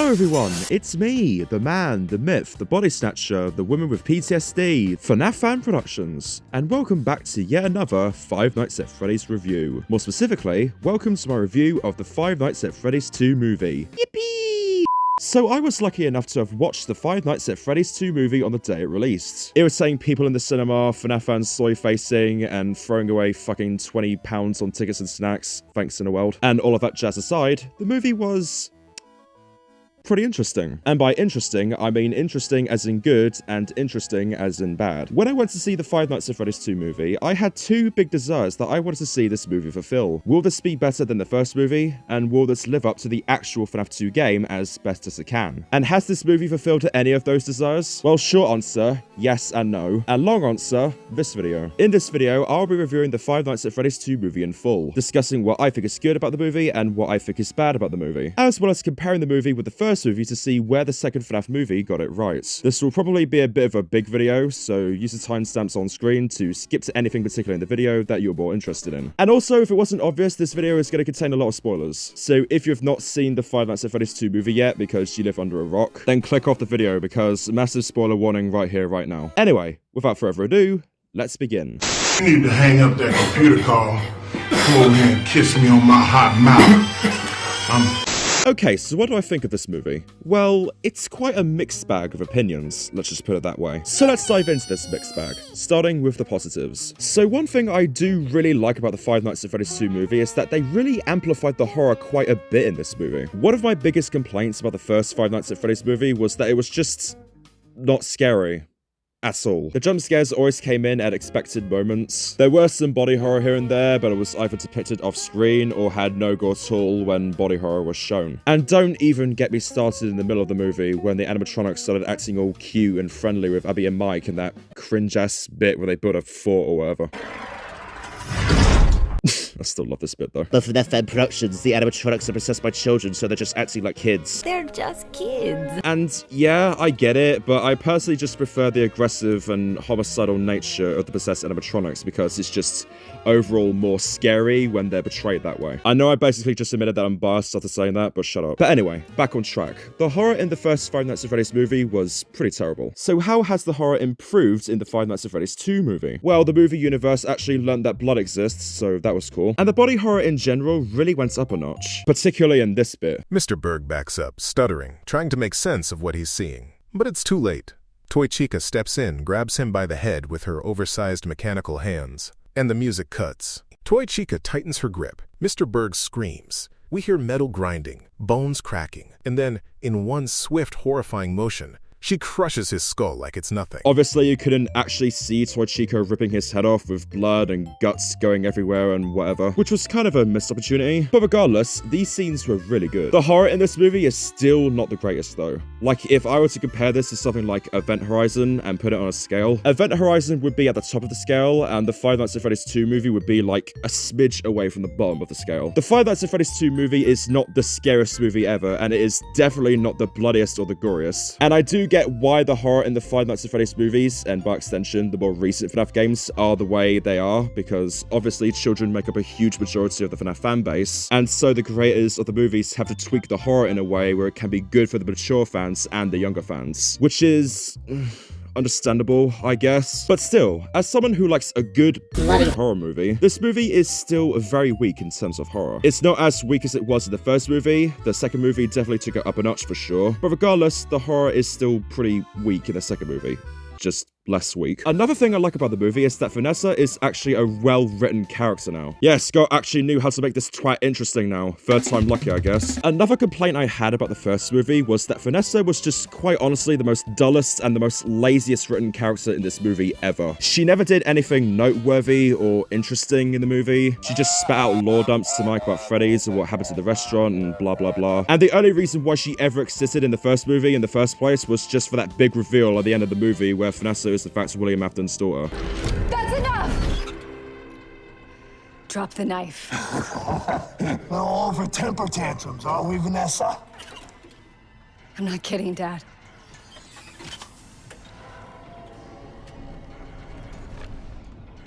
Hello everyone, it's me, the man, the myth, the body snatcher, the woman with PTSD, FnafFan Productions, and welcome back to yet another Five Nights at Freddy's review. More specifically, welcome to my review of the Five Nights at Freddy's 2 movie. Yippee! So I was lucky enough to have watched the Five Nights at Freddy's 2 movie on the day it released. It was saying people in the cinema, FNaF fans soy-facing, and throwing away fucking £20 on tickets and snacks, thanks in the world. And all of that jazz aside, the movie was pretty interesting. And by interesting, I mean interesting as in good and interesting as in bad. When I went to see the Five Nights at Freddy's 2 movie, I had two big desires that I wanted to see this movie fulfill. Will this be better than the first movie? And will this live up to the actual FNAF 2 game as best as it can? And has this movie fulfilled any of those desires? Well, short answer, yes and no. And long answer, this video. In this video, I'll be reviewing the Five Nights at Freddy's 2 movie in full, discussing what I think is good about the movie and what I think is bad about the movie, as well as comparing the movie with the first movie to see where the second FNAF movie got it right. This will probably be a bit of a big video, so use the timestamps on screen to skip to anything particular in the video that you're more interested in. And also, if it wasn't obvious, this video is going to contain a lot of spoilers. So if you've not seen the Five Nights at Freddy's 2 movie yet because you live under a rock, then click off the video because massive spoiler warning right here, right now. Anyway, without further ado, let's begin. You need to hang up that computer call. Come over here and kiss me on my hot mouth. Okay, so what do I think of this movie? Well, it's quite a mixed bag of opinions, let's just put it that way. So let's dive into this mixed bag, starting with the positives. So one thing I do really like about the Five Nights at Freddy's 2 movie is that they really amplified the horror quite a bit in this movie. One of my biggest complaints about the first Five Nights at Freddy's movie was that it was just not scary at all. The jump scares always came in at expected moments. There were some body horror here and there, but it was either depicted off screen or had no gore at all when body horror was shown. And don't even get me started in the middle of the movie when the animatronics started acting all cute and friendly with Abby and Mike in that cringe-ass bit where they built a fort or whatever. I still love this bit though. But for FnafFan Productions, the animatronics are possessed by children, so they're just acting like kids. They're just kids. And yeah, I get it, but I personally just prefer the aggressive and homicidal nature of the possessed animatronics because it's just overall more scary when they're portrayed that way. I know I basically just admitted that I'm biased after saying that, but shut up. But anyway, back on track. The horror in the first Five Nights at Freddy's movie was pretty terrible. So how has the horror improved in the Five Nights at Freddy's 2 movie? Well, the movie universe actually learned that blood exists, so that was cool. And the body horror in general really went up a notch, particularly in this bit. Mr. Berg backs up, stuttering, trying to make sense of what he's seeing. But it's too late. Toy Chica steps in, grabs him by the head with her oversized mechanical hands, and the music cuts. Toy Chica tightens her grip. Mr. Berg screams. We hear metal grinding, bones cracking, and then, in one swift, horrifying motion, she crushes his skull like it's nothing. Obviously, you couldn't actually see Toy Chica ripping his head off with blood and guts going everywhere and whatever, which was kind of a missed opportunity. But regardless, these scenes were really good. The horror in this movie is still not the greatest though. Like, if I were to compare this to something like Event Horizon and put it on a scale, Event Horizon would be at the top of the scale, and the Five Nights at Freddy's 2 movie would be like a smidge away from the bottom of the scale. The Five Nights at Freddy's 2 movie is not the scariest movie ever, and it is definitely not the bloodiest or the goriest. And I do get why the horror in the Five Nights at Freddy's movies, and by extension, the more recent FNAF games, are the way they are, because obviously children make up a huge majority of the FNAF fan base, and so the creators of the movies have to tweak the horror in a way where it can be good for the mature fans and the younger fans, which is understandable, I guess. But still, as someone who likes a good bloody horror movie, this movie is still very weak in terms of horror. It's not as weak as it was in the first movie. The second movie definitely took it up a notch for sure. But regardless, the horror is still pretty weak in the second movie. Just less weak. Another thing I like about the movie is that Vanessa is actually a well-written character now. Yes, Scott actually knew how to make this twat interesting now. Third time lucky, I guess. Another complaint I had about the first movie was that Vanessa was just quite honestly the most dullest and the most laziest written character in this movie ever. She never did anything noteworthy or interesting in the movie. She just spat out lore dumps to Mike about Freddy's and what happened to the restaurant and blah blah blah. And the only reason why she ever existed in the first movie in the first place was just for that big reveal at the end of the movie where Vanessa is in fact William Afton's daughter. That's enough! Drop the knife. We're all for temper tantrums, aren't we, Vanessa? I'm not kidding, Dad.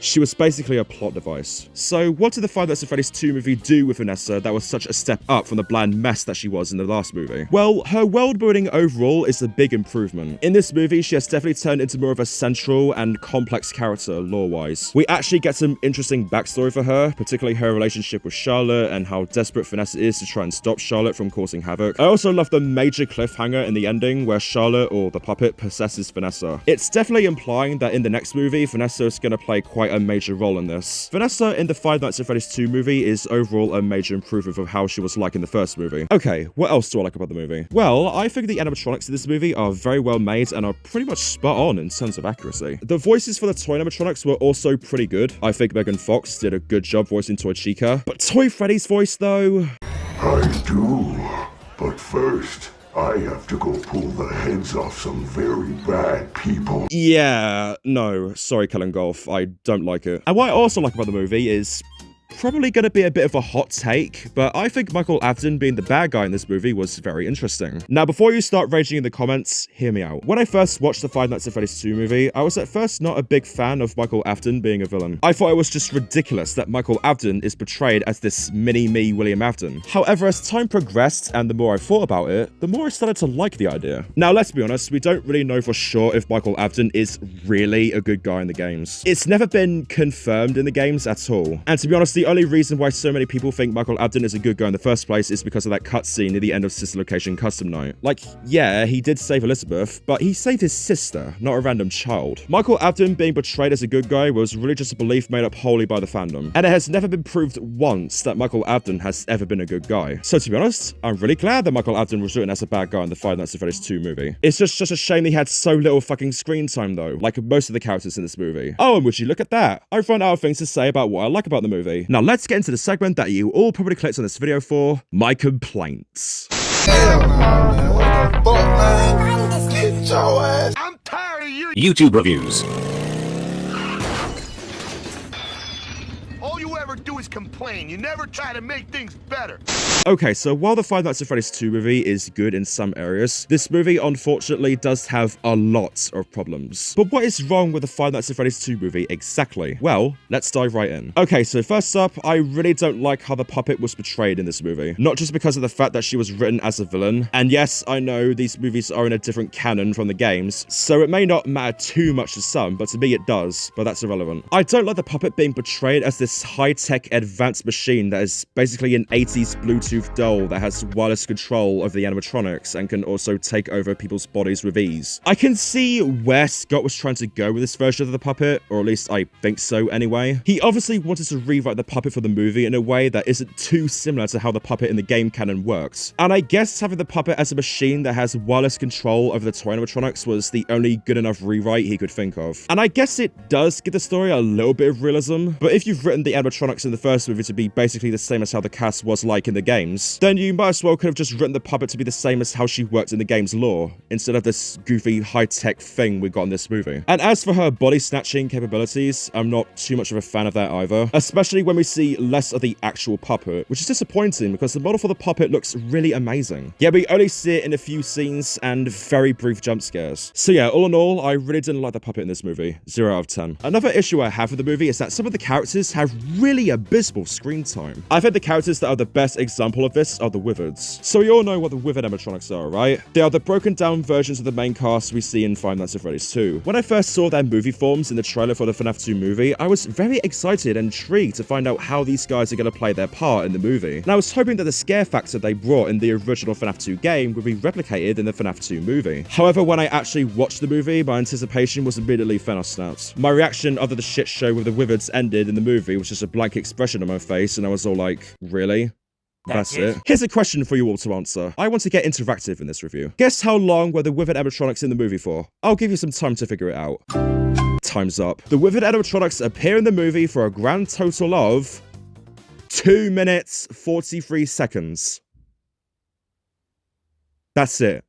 She was basically a plot device. So what did the Five Nights at Freddy's 2 movie do with Vanessa that was such a step up from the bland mess that she was in the last movie? Well, her world building overall is a big improvement. In this movie, she has definitely turned into more of a central and complex character lore-wise. We actually get some interesting backstory for her, particularly her relationship with Charlotte and how desperate Vanessa is to try and stop Charlotte from causing havoc. I also love the major cliffhanger in the ending where Charlotte, or the puppet, possesses Vanessa. It's definitely implying that in the next movie, Vanessa is going to play quite a major role in this. Vanessa in the Five Nights at Freddy's 2 movie is overall a major improvement of how she was like in the first movie. Okay, what else do I like about the movie? Well, I think the animatronics in this movie are very well made and are pretty much spot on in terms of accuracy. The voices for the toy animatronics were also pretty good. I think Megan Fox did a good job voicing Toy Chica, but Toy Freddy's voice though... I do, but first, I have to go pull the heads off some very bad people. Yeah, no, sorry Kellen Golf, I don't like it. And what I also like about the movie is... probably going to be a bit of a hot take, but I think Michael Avden being the bad guy in this movie was very interesting. Now, before you start raging in the comments, hear me out. When I first watched the Five Nights at Freddy's 2 movie, I was at first not a big fan of Michael Avden being a villain. I thought it was just ridiculous that Michael Avden is portrayed as this mini-me William Avden. However, as time progressed and the more I thought about it, the more I started to like the idea. Now, let's be honest, we don't really know for sure if Michael Avden is really a good guy in the games. It's never been confirmed in the games at all. And to be honest, the only reason why so many people think Michael Avden is a good guy in the first place is because of that cutscene near the end of Sister Location Custom Night. Like, yeah, he did save Elizabeth, but he saved his sister, not a random child. Michael Avden being portrayed as a good guy was really just a belief made up wholly by the fandom, and it has never been proved once that Michael Avden has ever been a good guy. So to be honest, I'm really glad that Michael Avden was written as a bad guy in the Five Nights at Freddy's 2 movie. It's just a shame he had so little fucking screen time though, like most of the characters in this movie. Oh, and would you look at that? I've run out of things to say about what I like about the movie. Now let's get into the segment that you all probably clicked on this video for, my complaints. Hell no, man. What the fuck, man? Get your ass. I'm tired of you. YouTube reviews. All you ever do is complain. You never try to make things better. Okay, so while the Five Nights at Freddy's 2 movie is good in some areas, this movie unfortunately does have a lot of problems. But what is wrong with the Five Nights at Freddy's 2 movie exactly? Well, let's dive right in. Okay, so first up, I really don't like how the puppet was portrayed in this movie. Not just because of the fact that she was written as a villain, and yes, I know these movies are in a different canon from the games, so it may not matter too much to some, but to me it does, but that's irrelevant. I don't like the puppet being portrayed as this high-tech advanced machine that is basically an 80s Bluetooth doll that has wireless control of the animatronics and can also take over people's bodies with ease. I can see where Scott was trying to go with this version of the puppet, or at least I think so anyway. He obviously wanted to rewrite the puppet for the movie in a way that isn't too similar to how the puppet in the game canon works. And I guess having the puppet as a machine that has wireless control over the toy animatronics was the only good enough rewrite he could think of. And I guess it does give the story a little bit of realism, but if you've written the animatronics in the first movie to be basically the same as how the cast was like in the games, then you might as well could have just written the puppet to be the same as how she worked in the game's lore, instead of this goofy high-tech thing we got in this movie. And as for her body snatching capabilities, I'm not too much of a fan of that either, especially when we see less of the actual puppet, which is disappointing because the model for the puppet looks really amazing. Yeah, we only see it in a few scenes and very brief jump scares. So yeah, all in all, I really didn't like the puppet in this movie. 0 out of 10. Another issue I have with the movie is that some of the characters have really abysmal screen time. I think the characters that are the best example of this are the Wizards. So we all know what the Wizard animatronics are, right? They are the broken down versions of the main cast we see in Five Nights at Freddy's 2. When I first saw their movie forms in the trailer for the FNaF 2 movie, I was very excited and intrigued to find out how these guys are going to play their part in the movie. And I was hoping that the scare factor they brought in the original FNaF 2 game would be replicated in the FNaF 2 movie. However, when I actually watched the movie, my anticipation was immediately fell snapped. My reaction after the shit show with the Wizards ended in the movie was just a blank expression on my face, and I was all like, really? That's it. Here's a question for you all to answer. I want to get interactive in this review. Guess how long were the Withered animatronics in the movie for? I'll give you some time to figure it out. Time's up. The Withered animatronics appear in the movie for a grand total of 2 minutes, 43 seconds. That's it.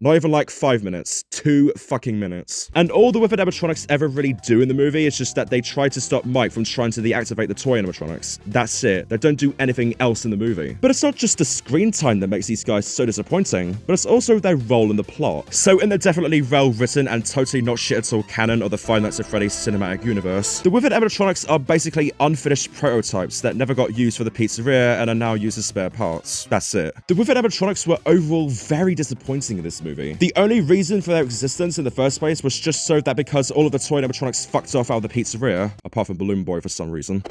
Not even like 5 minutes. 2 fucking minutes. And all the withered animatronics ever really do in the movie is just that they try to stop Mike from trying to deactivate the toy animatronics. That's it. They don't do anything else in the movie. But it's not just the screen time that makes these guys so disappointing, but it's also their role in the plot. So in the definitely well-written and totally not shit at all canon of the Five Nights at Freddy's cinematic universe, the withered animatronics are basically unfinished prototypes that never got used for the pizzeria and are now used as spare parts. That's it. The withered animatronics were overall very disappointing in this movie. The only reason for their existence in the first place was just so that because all of the toy animatronics fucked off out of the pizzeria, apart from Balloon Boy for some reason,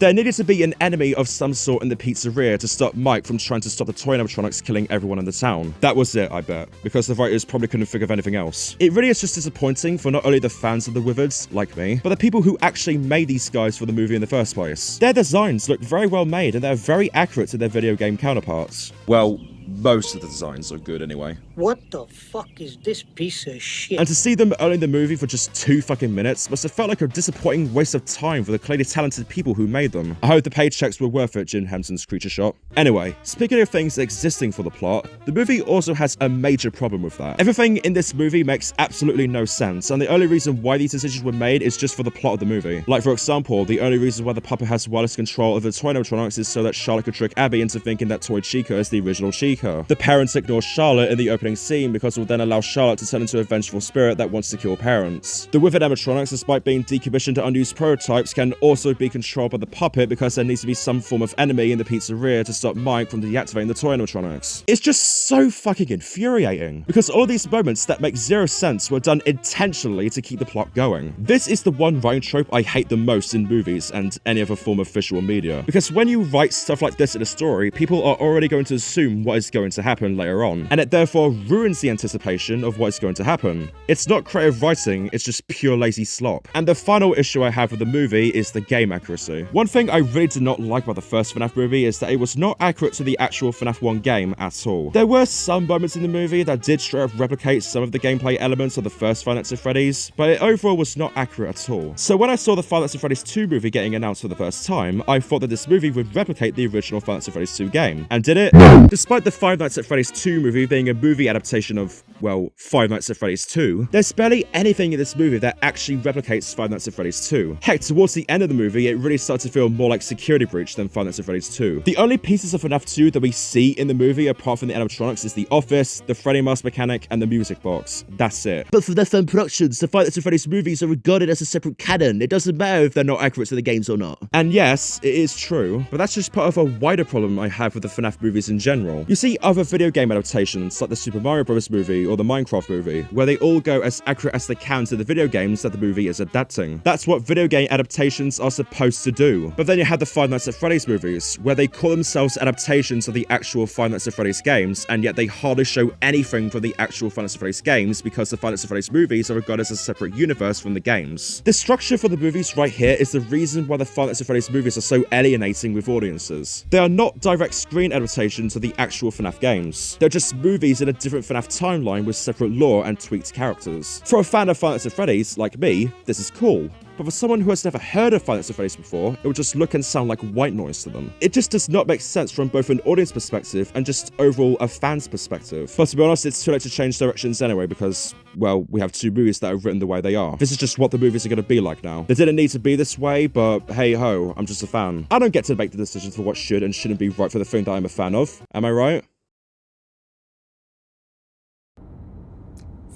there needed to be an enemy of some sort in the pizzeria to stop Mike from trying to stop the toy animatronics killing everyone in the town. That was it, I bet, because the writers probably couldn't think of anything else. It really is just disappointing for not only the fans of the Wizards, like me, but the people who actually made these guys for the movie in the first place. Their designs look very well made and they're very accurate to their video game counterparts. Well, most of the designs are good anyway. What the fuck is this piece of shit? And to see them only in the movie for just 2 fucking minutes must have felt like a disappointing waste of time for the clearly talented people who made them. I hope the paychecks were worth it, Jim Henson's Creature Shop. Anyway, speaking of things existing for the plot, the movie also has a major problem with that. Everything in this movie makes absolutely no sense, and the only reason why these decisions were made is just for the plot of the movie. Like, for example, the only reason why the puppet has wireless control of the toy animatronics is so that Charlotte could trick Abby into thinking that Toy Chica is the original Chica. The parents ignore Charlotte in the opening scene because it will then allow Charlotte to turn into a vengeful spirit that wants to kill parents. The withered animatronics, despite being decommissioned to unused prototypes, can also be controlled by the puppet because there needs to be some form of enemy in the pizzeria to stop Mike from deactivating the toy animatronics. It's just so fucking infuriating, because all these moments that make zero sense were done intentionally to keep the plot going. This is the one writing trope I hate the most in movies and any other form of visual media, because when you write stuff like this in a story, people are already going to assume what is going to happen later on, and it therefore ruins the anticipation of what is going to happen. It's not creative writing, it's just pure lazy slop. And the final issue I have with the movie is the game accuracy. One thing I really did not like about the first FNaF movie is that it was not accurate to the actual FNaF 1 game at all. There were some moments in the movie that did straight up replicate some of the gameplay elements of the first Five Nights at Freddy's, but it overall was not accurate at all. So when I saw the Five Nights at Freddy's 2 movie getting announced for the first time, I thought that this movie would replicate the original Five Nights at Freddy's 2 game. And did it? Despite the Five Nights at Freddy's 2 movie being a movie adaptation of, well, Five Nights at Freddy's 2, there's barely anything in this movie that actually replicates Five Nights at Freddy's 2. Heck, towards the end of the movie, it really started to feel more like Security Breach than Five Nights at Freddy's 2. The only pieces of FNaF 2 that we see in the movie apart from the animatronics is the office, the Freddy mask mechanic, and the music box. That's it. But for FnafFan Productions, the Five Nights at Freddy's movies are regarded as a separate canon. It doesn't matter if they're not accurate to the games or not. And yes, it is true, but that's just part of a wider problem I have with the FNaF movies in general. You see other video game adaptations like the Super Mario Bros. Movie or the Minecraft movie, where they all go as accurate as they can to the video games that the movie is adapting. That's what video game adaptations are supposed to do. But then you have the Five Nights at Freddy's movies, where they call themselves adaptations of the actual Five Nights at Freddy's games, and yet they hardly show anything from the actual Five Nights at Freddy's games because the Five Nights at Freddy's movies are regarded as a separate universe from the games. The structure for the movies right here is the reason why the Five Nights at Freddy's movies are so alienating with audiences. They are not direct screen adaptations of the actual FNaF games. They're just movies in a different FNaF timeline with separate lore and tweaked characters. For a fan of Five Nights at Freddy's, like me, this is cool. But for someone who has never heard of Five Nights at Freddy's before, it would just look and sound like white noise to them. It just does not make sense from both an audience perspective and just overall a fan's perspective. But to be honest, it's too late to change directions anyway because, well, we have 2 movies that are written the way they are. This is just what the movies are going to be like now. They didn't need to be this way, but hey ho, I'm just a fan. I don't get to make the decisions for what should and shouldn't be right for the thing that I'm a fan of. Am I right?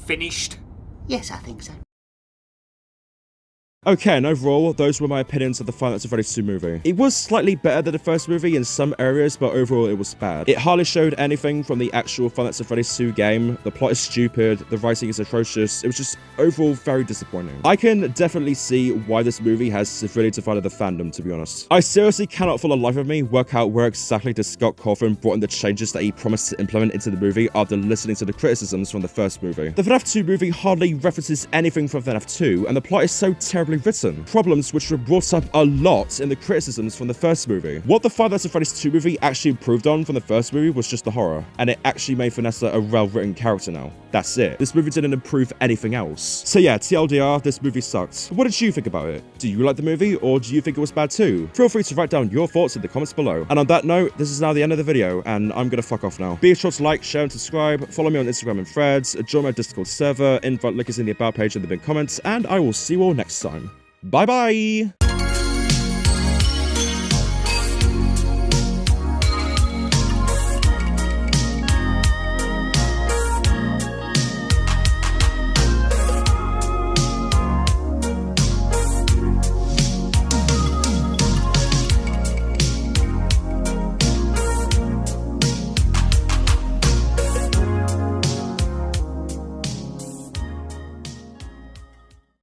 Finished? Yes, I think so. Okay, and overall, those were my opinions of the Five Nights at Freddy's 2 movie. It was slightly better than the first movie in some areas, but overall it was bad. It hardly showed anything from the actual Five Nights at Freddy's 2 game, the plot is stupid, the writing is atrocious, it was just overall very disappointing. I can definitely see why this movie has severely divided the fandom, to be honest. I seriously cannot for the life of me work out where exactly did Scott Cawthon brought in the changes that he promised to implement into the movie after listening to the criticisms from the first movie. The FNaF 2 movie hardly references anything from FNaF 2, and the plot is so terribly written. Problems which were brought up a lot in the criticisms from the first movie. What the Five Nights at Freddy's 2 movie actually improved on from the first movie was just the horror, and it actually made Vanessa a well-written character now. That's it. This movie didn't improve anything else. So yeah, TLDR, this movie sucked. What did you think about it? Do you like the movie, or do you think it was bad too? Feel free to write down your thoughts in the comments below. And on that note, this is now the end of the video, and I'm gonna fuck off now. Be sure to like, share, and subscribe. Follow me on Instagram and Threads. Join my Discord server. Invite link is in the about page in the pinned comments, and I will see you all next time. Bye bye!